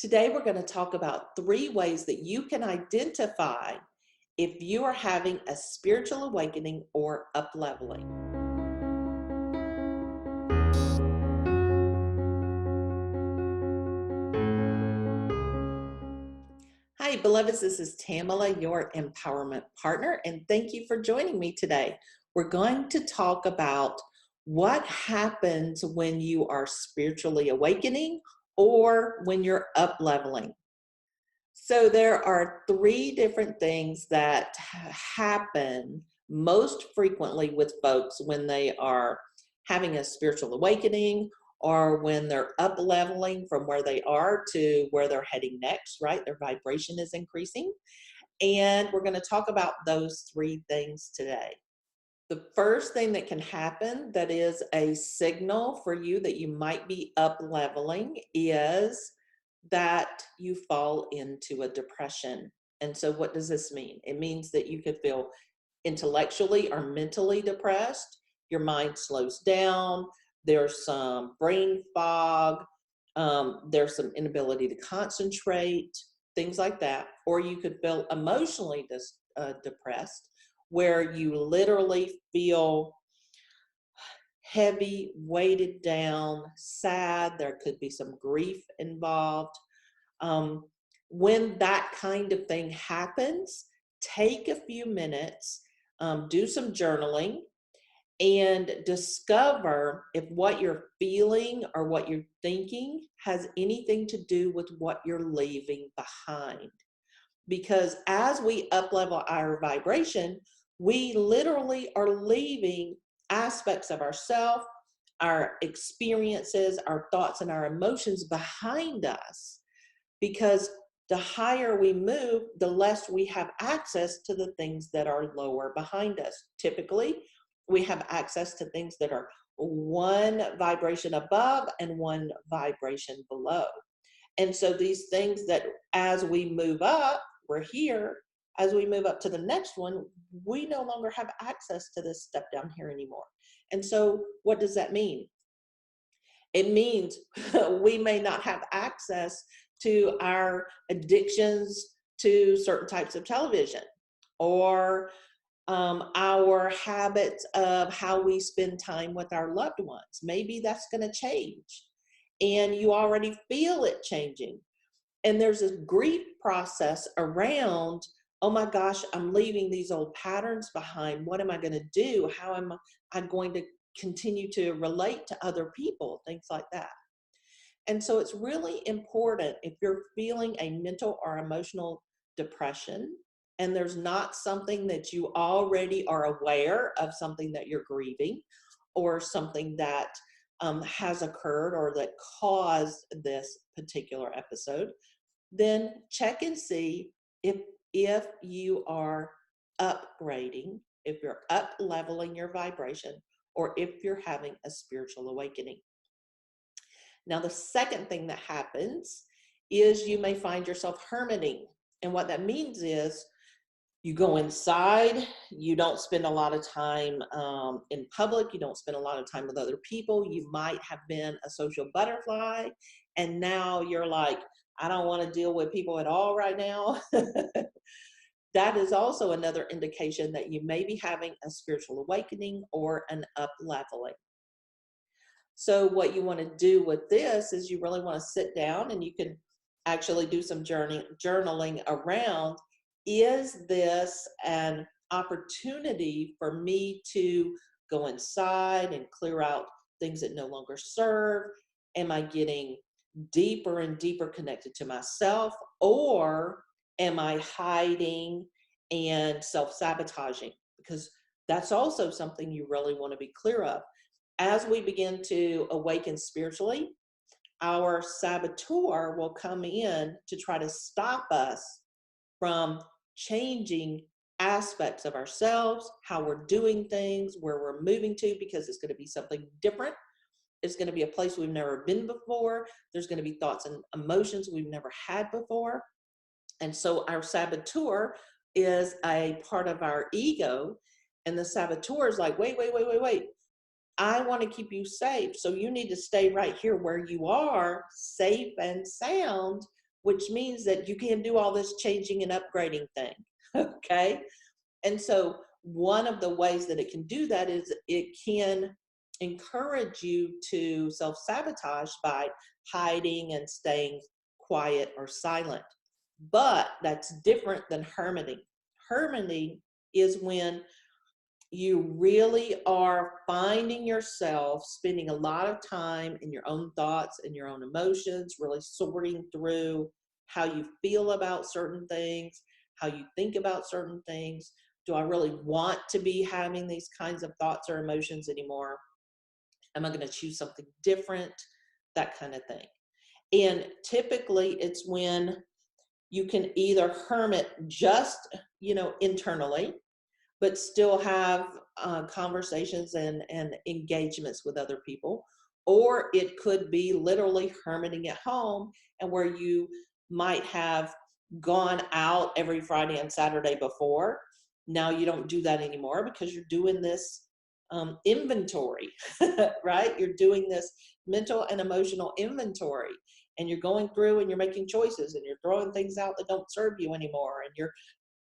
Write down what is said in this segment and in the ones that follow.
Today, we're going to talk about 3 ways that you can identify if you are having a spiritual awakening or upleveling. Hi, beloveds. This is Tamala, your empowerment partner, and thank you for joining me today. We're going to talk about what happens when you are spiritually awakening or when you're upleveling. So there are 3 different things that happen most frequently with folks when they are having a spiritual awakening or when they're up leveling from where they are to where they're heading next, right? Their vibration is increasing. And we're going to talk about those 3 things today. The first thing that can happen that is a signal for you that you might be up leveling is that you fall into a depression. And so, what does this mean? It means that you could feel intellectually or mentally depressed. Your mind slows down. There's some brain fog. There's some inability to concentrate, things like that. Or you could feel emotionally depressed, where you literally feel heavy, weighted down, sad. There could be some grief involved. Um, when that kind of thing happens, take a few minutes, do some journaling, and discover if what you're feeling or what you're thinking has anything to do with what you're leaving behind. Because as we uplevel our vibration, we literally are leaving aspects of ourself, our experiences, our thoughts, and our emotions behind us. Because the higher we move, the less we have access to the things that are lower behind us. Typically, we have access to things that are 1 vibration above and 1 vibration below. And so these things that as we move up, we're here. As we move up to the next one, we no longer have access to this stuff down here anymore. And so what does that mean? It means we may not have access to our addictions to certain types of television, or our habits of how we spend time with our loved ones. Maybe that's going to change, and you already feel it changing. And there's a grief process around, oh my gosh, I'm leaving these old patterns behind. What am I going to do? How am I going to continue to relate to other people? Things like that. And so it's really important, if you're feeling a mental or emotional depression and there's not something that you already are aware of, something that you're grieving or something that has occurred or that caused this particular episode, then check and see if you are upgrading, if you're up leveling your vibration, or if you're having a spiritual awakening. Now, the second thing that happens is you may find yourself hermiting. And what that means is you go inside, you don't spend a lot of time in public, you don't spend a lot of time with other people. You might have been a social butterfly, and now you're like, I don't want to deal with people at all right now. That is also another indication that you may be having a spiritual awakening or an up leveling. So what you want to do with this is you really want to sit down, and you can actually do some journaling around, is this an opportunity for me to go inside and clear out things that no longer serve? Am I getting deeper and deeper connected to myself, or am I hiding and self-sabotaging? Because that's also something you really want to be clear of. As we begin to awaken spiritually, our saboteur will come in to try to stop us from changing aspects of ourselves, how we're doing things, where we're moving to, because it's going to be something different. It's going to be a place we've never been before. There's going to be thoughts and emotions we've never had before. And so our saboteur is a part of our ego. And the saboteur is like, wait. I want to keep you safe. So you need to stay right here where you are, safe and sound, which means that you can do all this changing and upgrading thing. Okay. And so one of the ways that it can do that is it can encourage you to self sabotage by hiding and staying quiet or silent. But that's different than hermiting. Hermiting is when you really are finding yourself spending a lot of time in your own thoughts and your own emotions, really sorting through how you feel about certain things, how you think about certain things. Do I really want to be having these kinds of thoughts or emotions anymore? Am I going to choose something different? That kind of thing. And typically it's when you can either hermit just, internally, but still have conversations and engagements with other people. Or it could be literally hermiting at home, and where you might have gone out every Friday and Saturday before. Now you don't do that anymore because you're doing this inventory, right? You're doing this mental and emotional inventory, and you're going through and you're making choices and you're throwing things out that don't serve you anymore, and you're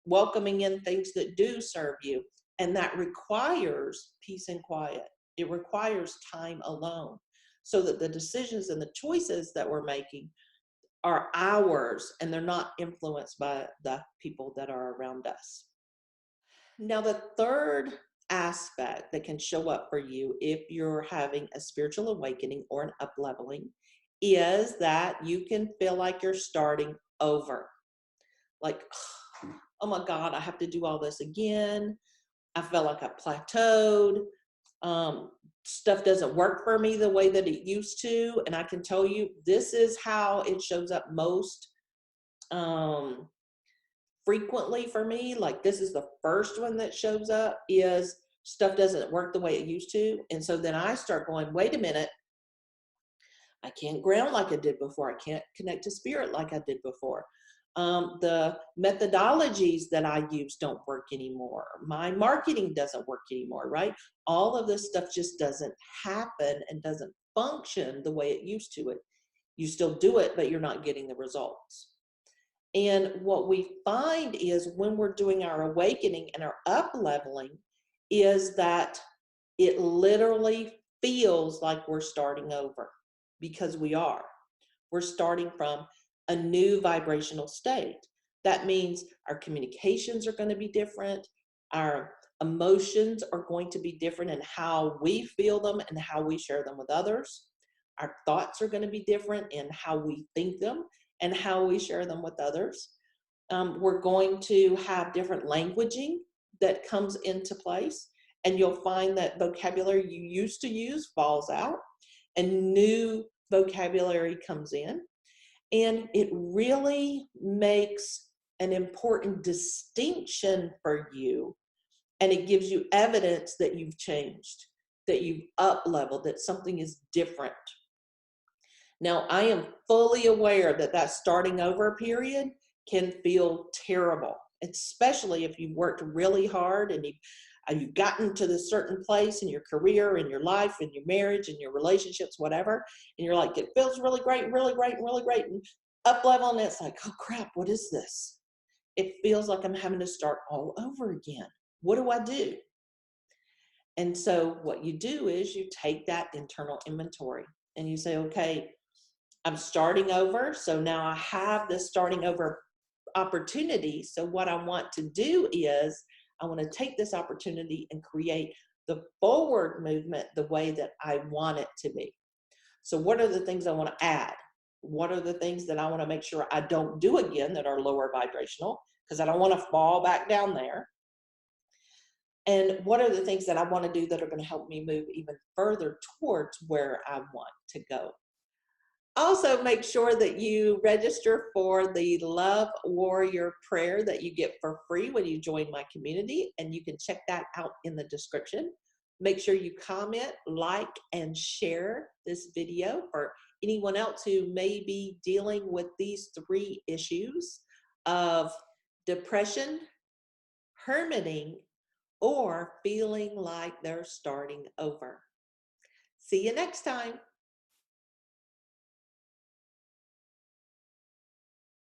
welcoming in things that do serve you. And that requires peace and quiet. It requires time alone, so that the decisions and the choices that we're making are ours and they're not influenced by the people that are around us. Now, the third aspect that can show up for you if you're having a spiritual awakening or an up leveling is that you can feel like you're starting over. Like, oh my God, I have to do all this again. I felt like I plateaued. Stuff doesn't work for me the way that it used to. And I can tell you, this is how it shows up most frequently for me. Like, this is the first one that shows up, is stuff doesn't work the way it used to. And so then I start going, wait a minute, I can't ground like I did before. I can't connect to spirit like I did before. The methodologies that I use don't work anymore. My marketing doesn't work anymore, right? All of this stuff just doesn't happen and doesn't function the way it used to. You still do it, but you're not getting the results. And what we find is when we're doing our awakening and our up leveling is that it literally feels like we're starting over, because we are. We're starting from a new vibrational state. That means our communications are going to be different. Our emotions are going to be different in how we feel them and how we share them with others. Our thoughts are going to be different in how we think them and how we share them with others. We're going to have different languaging that comes into place. And you'll find that vocabulary you used to use falls out and new vocabulary comes in. And it really makes an important distinction for you. And it gives you evidence that you've changed, that you've up leveled, that something is different. Now, I am fully aware that that starting over period can feel terrible, especially if you've worked really hard and you've gotten to this certain place in your career, in your life, in your marriage, in your relationships, whatever. And you're like, it feels really great, really great, really great. And up level, and it's like, oh crap, what is this? It feels like I'm having to start all over again. What do I do? And so what you do is you take that internal inventory and you say, okay, I'm starting over. So now I have this starting over opportunity. So what I want to do is I want to take this opportunity and create the forward movement the way that I want it to be. So what are the things I want to add? What are the things that I want to make sure I don't do again that are lower vibrational? Because I don't want to fall back down there. And what are the things that I want to do that are going to help me move even further towards where I want to go? Also, make sure that you register for the Love Warrior Prayer that you get for free when you join my community, and you can check that out in the description. Make sure you comment, like, and share this video for anyone else who may be dealing with these three issues of depression, hermiting, or feeling like they're starting over. See you next time.